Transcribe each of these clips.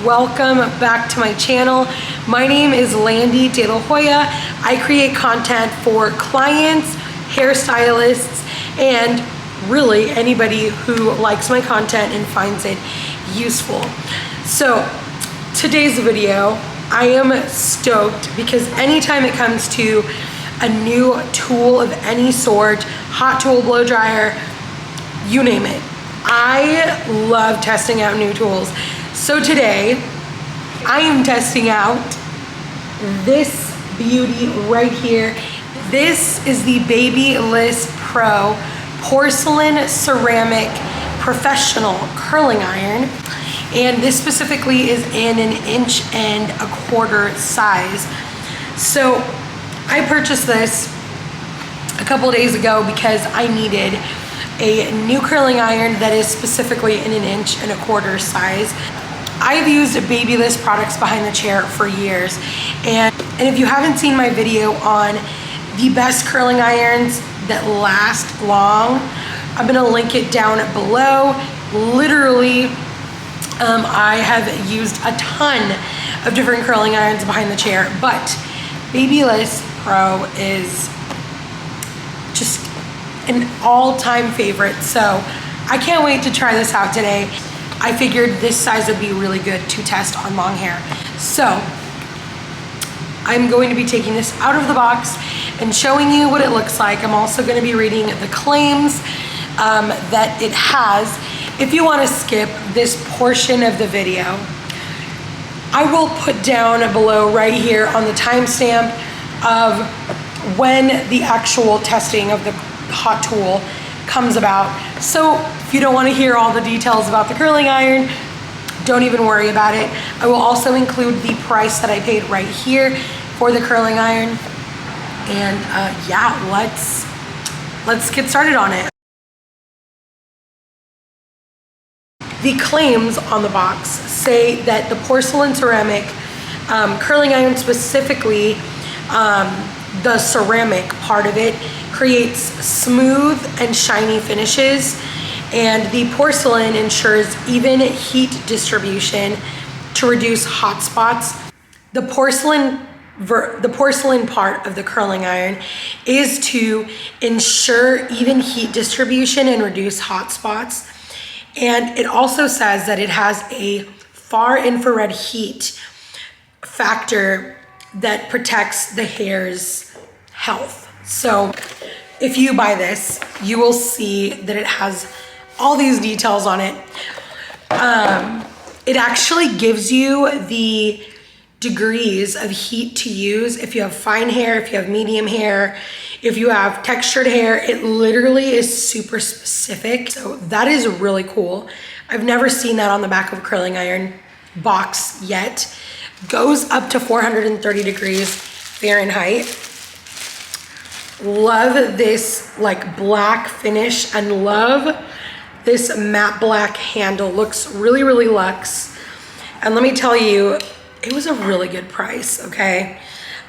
welcome back to my channel. My name is Landy De La Hoya. I create content for clients, hairstylists, and really anybody who likes my content and finds it useful. So today's video, I am stoked because anytime it comes to a new tool of any sort, hot tool, blow dryer, you name it, I love testing out new tools. So today, I am testing out this beauty right here. This is the Babyliss Pro Porcelain Ceramic Professional Curling Iron. And this specifically is in an 1.25 inch size. So I purchased this a couple days ago because I needed a new curling iron that is specifically in an 1.25 inch size. I've used Babyliss products behind the chair for years, and if you haven't seen my video on the best curling irons that last long, I'm gonna link it down below. Literally, I have used a ton of different curling irons behind the chair, but Babyliss Pro is just an all-time favorite. So I can't wait to try this out today. I figured this size would be really good to test on long hair. So I'm going to be taking this out of the box and showing you what it looks like. I'm also going to be reading the claims that it has. If you want to skip this portion of the video, I will put down below right here on the timestamp of when the actual testing of the hot tool comes about. So if you don't want to hear all the details about the curling iron, don't even worry about it. I will also include the price that I paid right here for the curling iron. And yeah, let's get started on it. The claims on the box say that the porcelain ceramic curling iron, specifically the ceramic part of it, creates smooth and shiny finishes, and the porcelain ensures even heat distribution to reduce hot spots. The porcelain part of the curling iron is to ensure even heat distribution and reduce hot spots. And it also says that it has a far infrared heat factor that protects the hair's health. So if you buy this, you will see that it has all these details on it. It actually gives you the degrees of heat to use. If you have fine hair, if you have medium hair, if you have textured hair, it literally is super specific. So that is really cool. I've never seen that on the back of a curling iron box yet. Goes up to 430 degrees Fahrenheit. Love this like black finish and love this matte black handle. Looks really, really luxe. And let me tell you, it was a really good price, okay?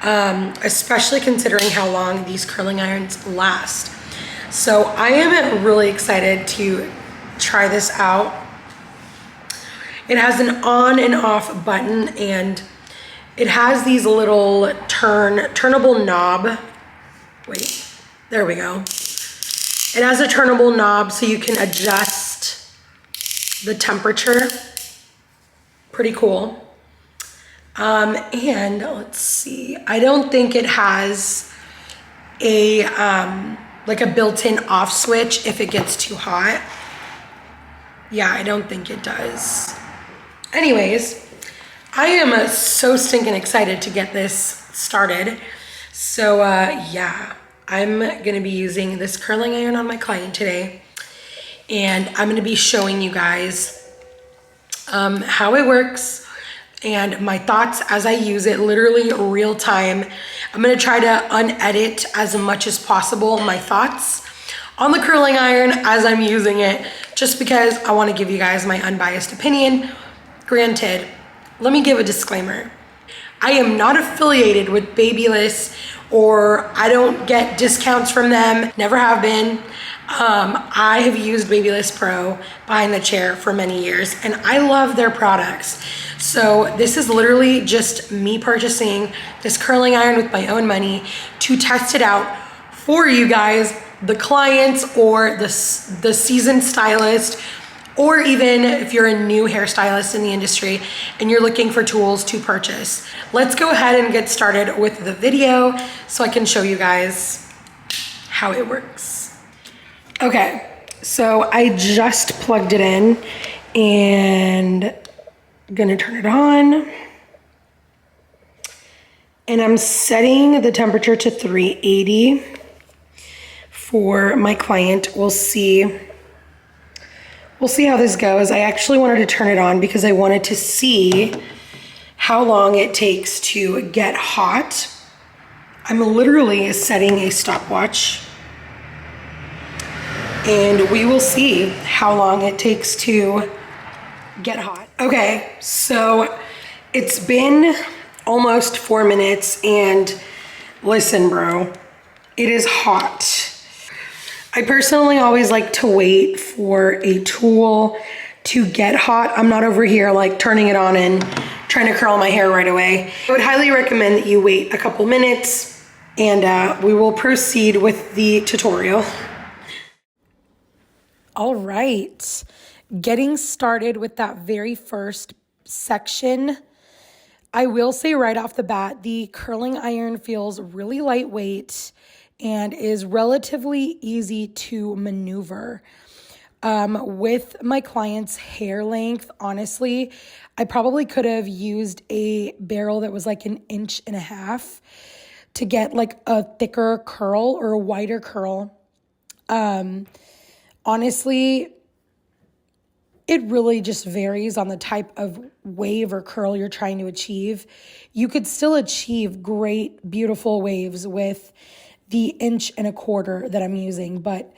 Especially considering how long these curling irons last. So I am really excited to try this out. It has an on and off button, and it has these little turnable knob. Wait, there we go. It has a turnable knob so you can adjust the temperature. Pretty cool. And let's see, I don't think it has a like a built-in off switch if it gets too hot. Yeah, I don't think it does. Anyways, I am so stinking excited to get this started. So yeah, I'm gonna be using this curling iron on my client today, and I'm gonna be showing you guys how it works and my thoughts as I use it, literally real time. I'm gonna try to unedit as much as possible my thoughts on the curling iron as I'm using it, just because I wanna give you guys my unbiased opinion. Granted, let me give a disclaimer. I am not affiliated with Babyliss, or I don't get discounts from them, never have been. I have used Babyliss Pro behind the chair for many years, and I love their products. So this is literally just me purchasing this curling iron with my own money to test it out for you guys, the clients, or the seasoned stylist, or even if you're a new hairstylist in the industry and you're looking for tools to purchase. Let's go ahead and get started with the video so I can show you guys how it works. Okay, so I just plugged it in and I'm gonna turn it on. And I'm setting the temperature to 380 for my client. We'll see how this goes. I actually wanted to turn it on because I wanted to see how long it takes to get hot. I'm literally setting a stopwatch, and we will see how long it takes to get hot. Okay, so it's been almost 4 minutes, and listen, bro, it is hot. I personally always like to wait for a tool to get hot. I'm not over here like turning it on and trying to curl my hair right away. I would highly recommend that you wait a couple minutes, and we will proceed with the tutorial. All right, getting started with that very first section. I will say right off the bat, the curling iron feels really lightweight and is relatively easy to maneuver. With my client's hair length, honestly, I probably could have used a barrel that was like 1.5 inches to get like a thicker curl or a wider curl. Honestly, it really just varies on the type of wave or curl you're trying to achieve. You could still achieve great, beautiful waves with the 1.25 inches that I'm using, but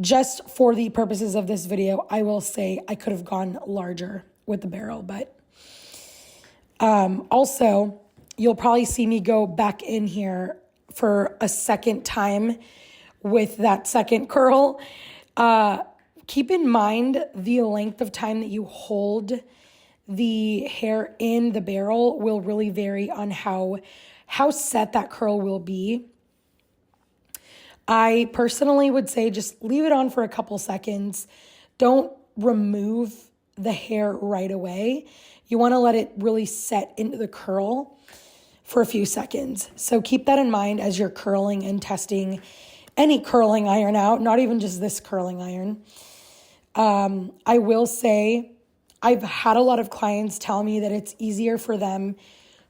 just for the purposes of this video, I will say I could have gone larger with the barrel, but also you'll probably see me go back in here for a second time with that second curl. Keep in mind the length of time that you hold the hair in the barrel will really vary on how set that curl will be. I personally would say just leave it on for a couple seconds. Don't remove the hair right away. You want to let it really set into the curl for a few seconds. So keep that in mind as you're curling and testing any curling iron out, not even just this curling iron. I will say I've had a lot of clients tell me that it's easier for them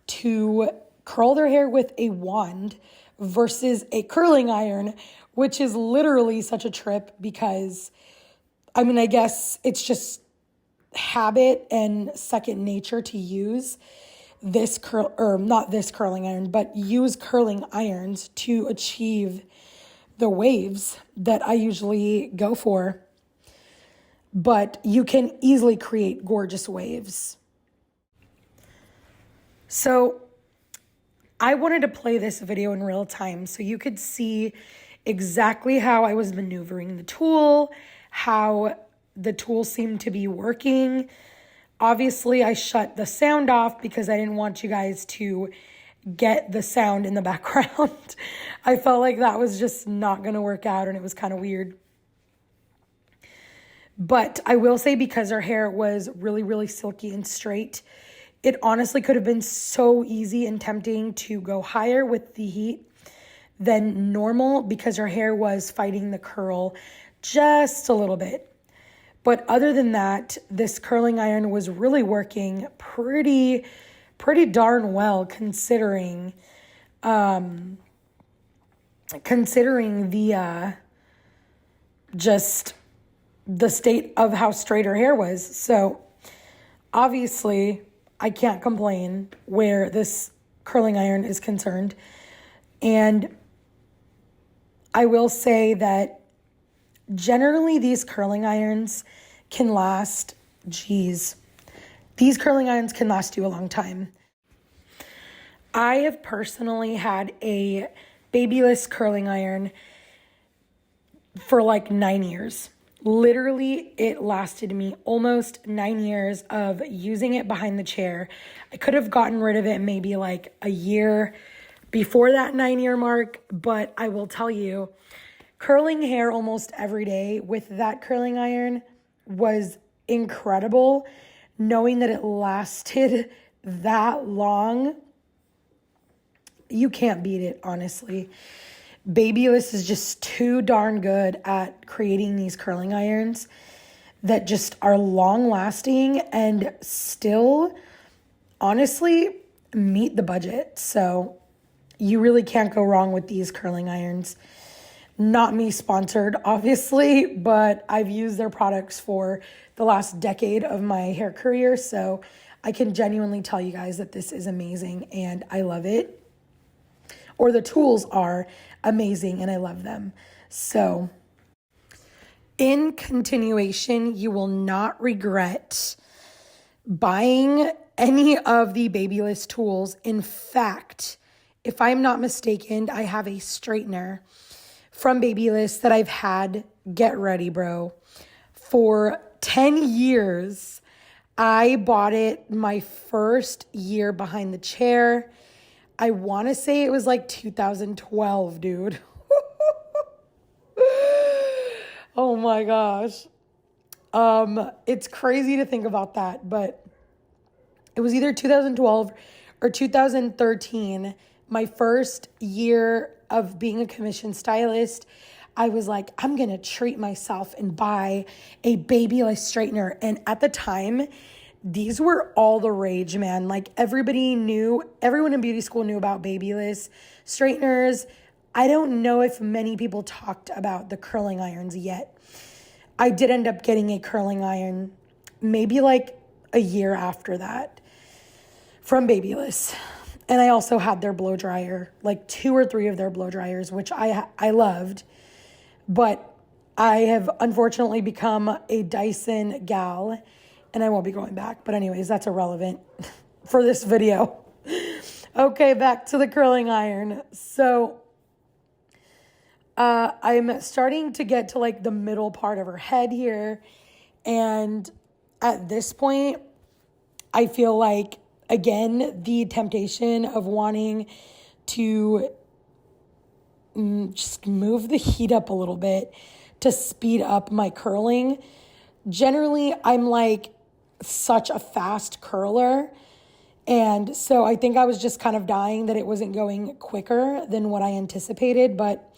to curl their hair with a wand versus a curling iron, which is literally such a trip because, I mean, I guess it's just habit and second nature to use this not this curling iron, but use curling irons to achieve the waves that I usually go for. But you can easily create gorgeous waves. So I wanted to play this video in real time so you could see exactly how I was maneuvering the tool, how the tool seemed to be working. Obviously, I shut the sound off because I didn't want you guys to get the sound in the background. I felt like that was just not going to work out, and it was kind of weird. But I will say, because her hair was really, really silky and straight, it honestly could have been so easy and tempting to go higher with the heat than normal because her hair was fighting the curl just a little bit. But other than that, this curling iron was really working pretty darn well considering the just the state of how straight her hair was. So obviously I can't complain where this curling iron is concerned. And I will say that generally these curling irons can last, these curling irons can last you a long time. I have personally had a Babyliss curling iron for like 9 years. Literally, it lasted me almost 9 years of using it behind the chair. I could have gotten rid of it maybe like a year before that 9-year mark, but I will tell you, curling hair almost every day with that curling iron was incredible. Knowing that it lasted that long, you can't beat it, honestly. Babyliss is just too darn good at creating these curling irons that just are long lasting and still, honestly, meet the budget. So you really can't go wrong with these curling irons. Not me sponsored, obviously, but I've used their products for the last decade of my hair career. So I can genuinely tell you guys that this is amazing and I love it. Or the tools are amazing and I love them. So in continuation, you will not regret buying any of the Babyliss tools. In fact, if I'm not mistaken, I have a straightener from Babyliss that I've had, get ready, bro, for 10 years. I bought it my first year behind the chair. I want to say it was like 2012, dude. Oh my gosh. It's crazy to think about that, but it was either 2012 or 2013, my first year of being a commission stylist. I was like, I'm going to treat myself and buy a Babyliss straightener. And at the time, these were all the rage, man. Like everyone in beauty school knew about Babyliss straighteners. I don't know if many people talked about the curling irons yet. I did end up getting a curling iron maybe like a year after that from Babyliss. And I also had their blow dryer, like 2 or 3 of their blow dryers, which I loved. But I have unfortunately become a Dyson gal and I won't be going back. But anyways, that's irrelevant for this video. Okay, back to the curling iron. So I'm starting to get to like the middle part of her head here. And at this point, I feel like, again, the temptation of wanting to just move the heat up a little bit to speed up my curling. Generally, I'm like such a fast curler. And so I think I was just kind of dying that it wasn't going quicker than what I anticipated. But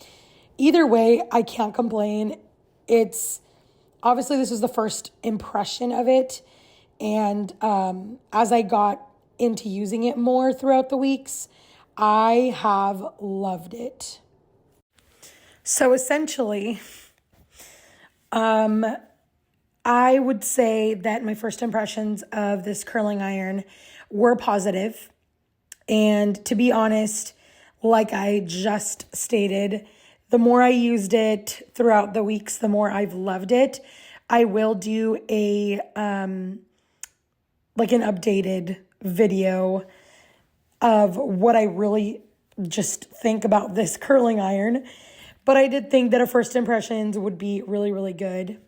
either way, I can't complain. It's obviously this was the first impression of it. And as I got into using it more throughout the weeks, I have loved it. So essentially, I would say that my first impressions of this curling iron were positive. And to be honest, like I just stated, the more I used it throughout the weeks, the more I've loved it. I will do a like an updated video of what I really just think about this curling iron. But I did think that a first impressions would be really, really good.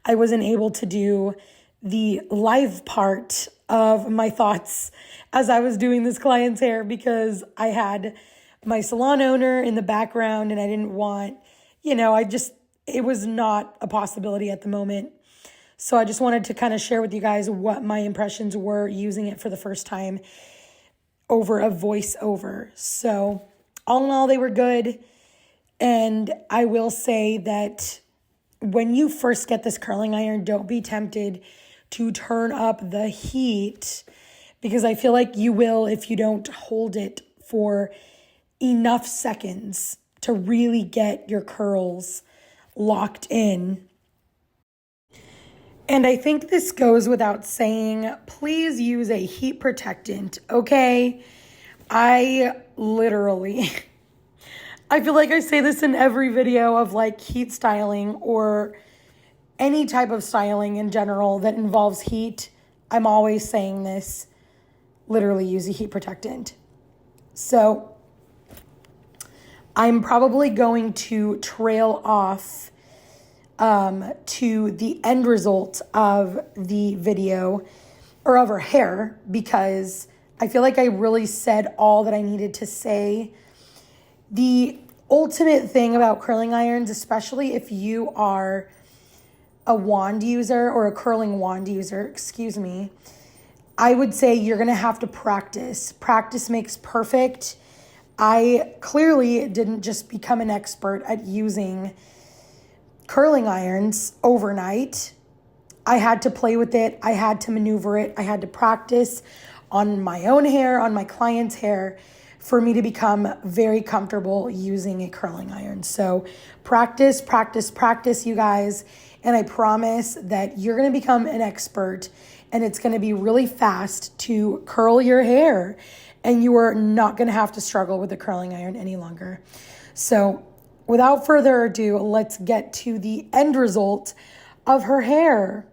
I wasn't able to do the live part of my thoughts as I was doing this client's hair because I had my salon owner in the background and I didn't want, it was not a possibility at the moment. So I just wanted to kind of share with you guys what my impressions were using it for the first time over a voiceover. So all in all, they were good. And I will say that when you first get this curling iron, don't be tempted to turn up the heat because I feel like you will if you don't hold it for enough seconds to really get your curls locked in. And I think this goes without saying, please use a heat protectant, okay? I feel like I say this in every video of like heat styling or any type of styling in general that involves heat. I'm always saying this, literally use a heat protectant. So I'm probably going to trail off to the end result of the video or of her hair, because I feel like I really said all that I needed to say. The ultimate thing about curling irons, especially if you are a wand user or a curling wand user, excuse me, I would say you're going to have to practice. Practice makes perfect. I clearly didn't just become an expert at using curling irons overnight. I had to play with it. I had to maneuver it. I had to practice on my own hair, on my client's hair, for me to become very comfortable using a curling iron. So practice, practice, practice, you guys. And I promise that you're going to become an expert, and it's going to be really fast to curl your hair, and you are not going to have to struggle with a curling iron any longer. So without further ado, let's get to the end result of her hair.